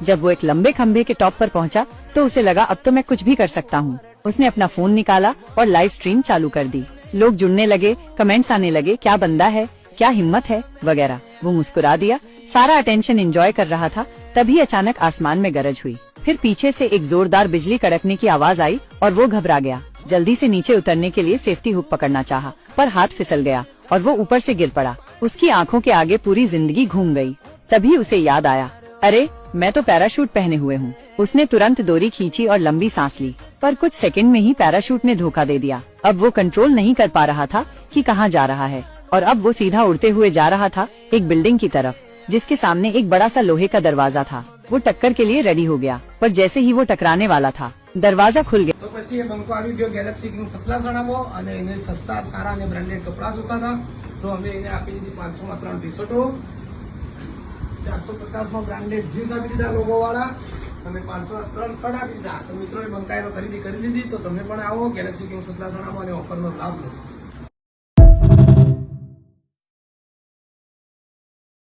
जब वो एक लंबे खंभे के टॉप पर पहुंचा तो उसे लगा अब तो मैं कुछ भी कर सकता हूँ। उसने अपना फोन निकाला और लाइव स्ट्रीम चालू कर दी। लोग जुड़ने लगे, कमेंट्स आने लगे, क्या बंदा है, क्या हिम्मत है वगैरह। वो मुस्कुरा दिया, सारा अटेंशन एंजॉय कर रहा था। तभी अचानक आसमान में गरज हुई, फिर पीछे से एक जोरदार बिजली कड़कने की आवाज आई और वो घबरा गया। जल्दी से नीचे उतरने के लिए सेफ्टी हुक पकड़ना चाहा, पर हाथ फिसल गया और वो ऊपर से गिर पड़ा। उसकी आंखों के आगे पूरी जिंदगी घूम गई। तभी उसे याद आया, अरे मैं तो पैराशूट पहने हुए हूँ। उसने तुरंत डोरी खींची और लंबी सांस ली, पर कुछ सेकंड में ही पैराशूट ने धोखा दे दिया। अब वो कंट्रोल नहीं कर पा रहा था कि कहाँ जा रहा है, और अब वो सीधा उड़ते हुए जा रहा था एक बिल्डिंग की तरफ, जिसके सामने एक बड़ा सा लोहे का दरवाजा था। वो टक्कर के लिए रेडी हो गया, पर जैसे ही वो टकराने वाला था, दरवाजा खुल गया। तो પછી એ બંકો આવી ગયો ગેલેક્સી કિંગ સપ્લા જણાવો અને એને સસ્તા સારા અને બ્રાન્ડેડ કપડા જોતા હતા તો અમે એને આપી દીધી 500 માં 3 ટી-શર્ટો, 450 માં બ્રાન્ડેડ જીન્સ આપી દીધા લોગો વાળા અને 500 3 શર્ટ આપી દીધા। તો મિત્રોએ બંકાઈનો ખરીદી કરી લીધી, તો તમે પણ આવો ગેલેક્સી કિંગ સપ્લા જણાવો અને ઓફરનો લાભ લો।